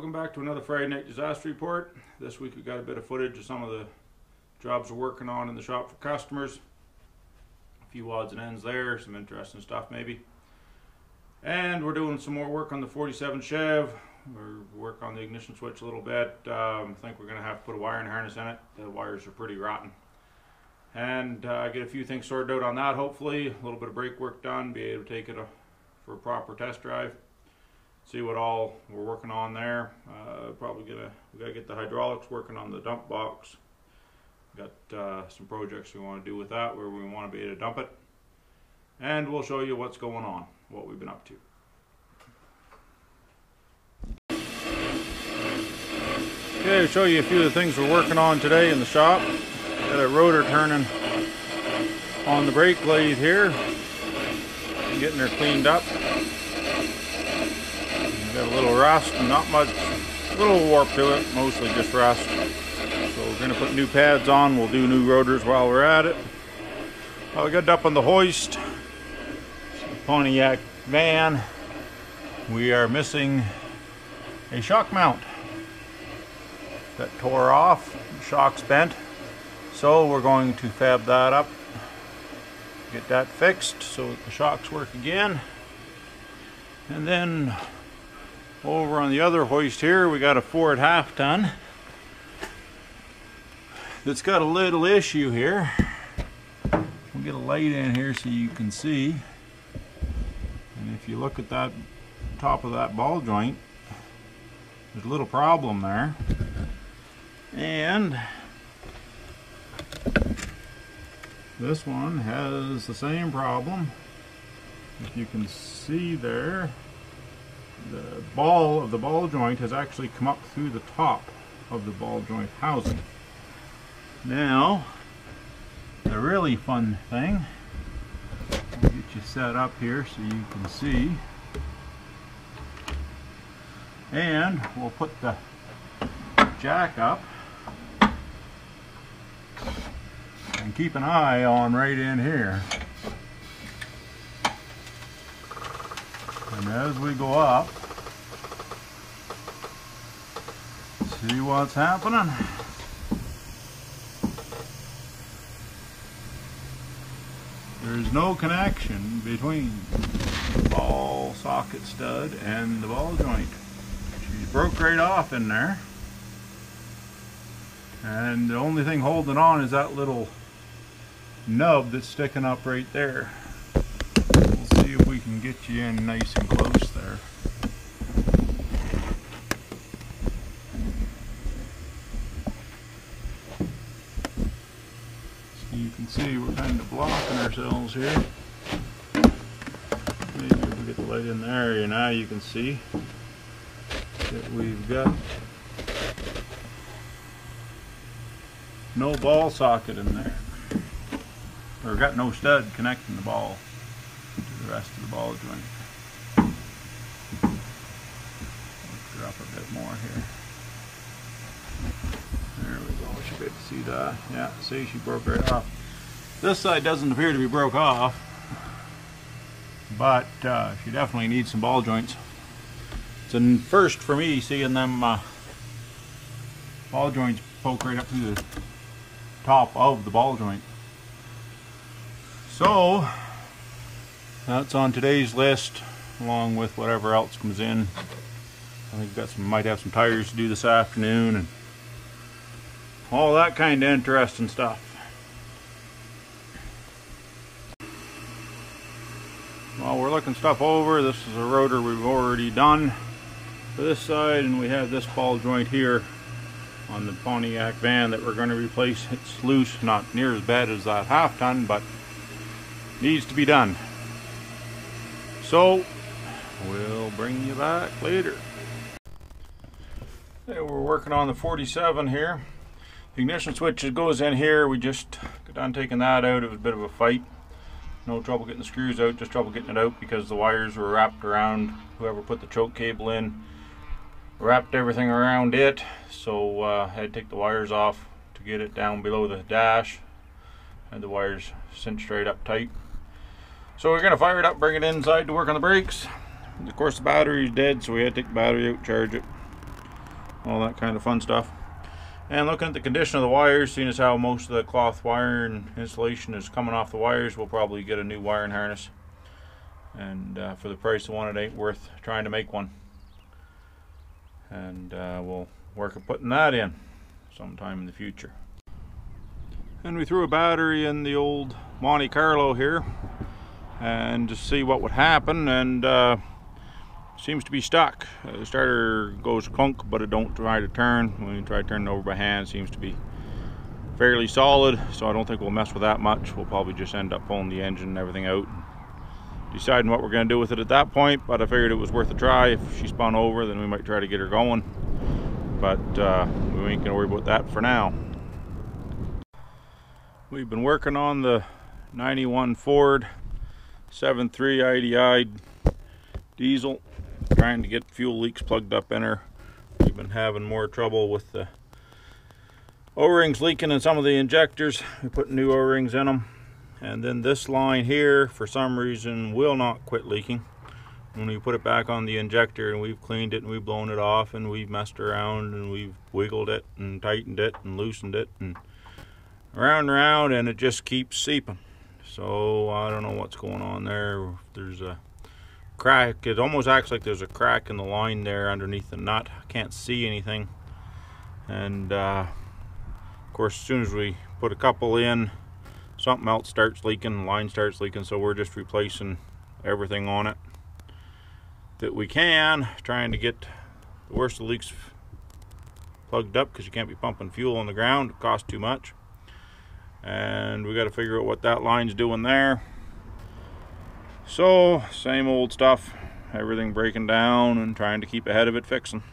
Welcome back to another Friday Night Disaster Report. This week we got a bit of footage of some of the jobs we're working on in the shop for customers. A few odds and ends there, some interesting stuff maybe. And we're doing some more work on the 47 Chev. We're working on the ignition switch a little bit. I think we're going to have to put a wiring harness in it. The wires are pretty rotten. And get a few things sorted out on that hopefully. A little bit of brake work done, be able to take it for a proper test drive. See what all we're working on there. We gotta get the hydraulics working on the dump box. Got some projects we want to do with that, where we want to be able to dump it, and we'll show you what's going on, what we've been up to. Okay, I'll show you a few of the things we're working on today in the shop. Got a rotor turning on the brake lathe here, getting her cleaned up. Got a little rust and not much, a little warp to it, mostly just rust. So we're going to put new pads on. We'll do new rotors while we're at it. We got it up on the hoist, Pontiac van. We are missing a shock mount that tore off. The shock's bent. So we're going to fab that up, get that fixed so that the shocks work again. And then over on the other hoist here, we got a Ford half-ton that's got a little issue here. We'll get a light in here so you can see. And if you look at that top of that ball joint, there's a little problem there. And this one has the same problem. If you can see there, the ball of the ball joint has actually come up through the top of the ball joint housing. Now, the really fun thing, I'll get you set up here so you can see. And we'll put the jack up and keep an eye on right in here. And as we go up, see what's happening. There's no connection between the ball socket stud and the ball joint. She broke right off in there. And the only thing holding on is that little nub that's sticking up right there. See if we can get you in nice and close there. So you can see we're kind of blocking ourselves here. Maybe if we get the light in the area now, you can see that we've got no ball socket in there. Or got no stud connecting the ball to the rest of the ball joint. Let's drop a bit more here. There we go. We should be able to see that. Yeah, see, she broke right off. This side doesn't appear to be broke off, but she definitely needs some ball joints. It's a first for me seeing them ball joints poke right up through the top of the ball joint. So that's on today's list, along with whatever else comes in. I think might have some tires to do this afternoon and all that kind of interesting stuff. While we're looking stuff over, this is a rotor we've already done for this side, and we have this ball joint here on the Pontiac van that we're going to replace. It's loose, not near as bad as that half-ton, but needs to be done. So we'll bring you back later. Okay, we're working on the 47 here. The ignition switch goes in here. We just got done taking that out. It was a bit of a fight. No trouble getting the screws out, just trouble getting it out because the wires were wrapped around. Whoever put the choke cable in wrapped everything around it, so I had to take the wires off to get it down below the dash. Had the wires cinched straight up tight. So we're going to fire it up, bring it inside to work on the brakes. Of course the battery's dead, so we had to take the battery out, charge it. all that kind of fun stuff. And looking at the condition of the wires, seeing as how most of the cloth wire and insulation is coming off the wires, we'll probably get a new wiring harness. And for the price of one, it ain't worth trying to make one. And we'll work at putting that in sometime in the future. And we threw a battery in the old Monte Carlo here and to see what would happen, and seems to be stuck. The starter goes clunk, but it don't try to turn. When you try turning it over by hand, it seems to be fairly solid, so I don't think we'll mess with that much. We'll probably just end up pulling the engine and everything out, deciding what we're going to do with it at that point. But I figured it was worth a try. If she spun over, then we might try to get her going, but we ain't gonna worry about that for now. We've been working on the 91 Ford 7.3 IDI diesel, trying to get fuel leaks plugged up in her. We've been having more trouble with the O-rings leaking in some of the injectors. We put new O-rings in them, and then this line here for some reason will not quit leaking. When we put it back on the injector, and we've cleaned it and we've blown it off and we've messed around and we've wiggled it and tightened it and loosened it and around and around, and it just keeps seeping. So I don't know what's going on there. There's a crack. It almost acts like there's a crack in the line there underneath the nut. I can't see anything. And of course, as soon as we put a couple in, something else starts leaking, the line starts leaking. So we're just replacing everything on it that we can, trying to get the worst of the leaks plugged up, because you can't be pumping fuel on the ground. It costs too much. And we got to figure out what that line's doing there. So same old stuff, everything breaking down and trying to keep ahead of it fixing.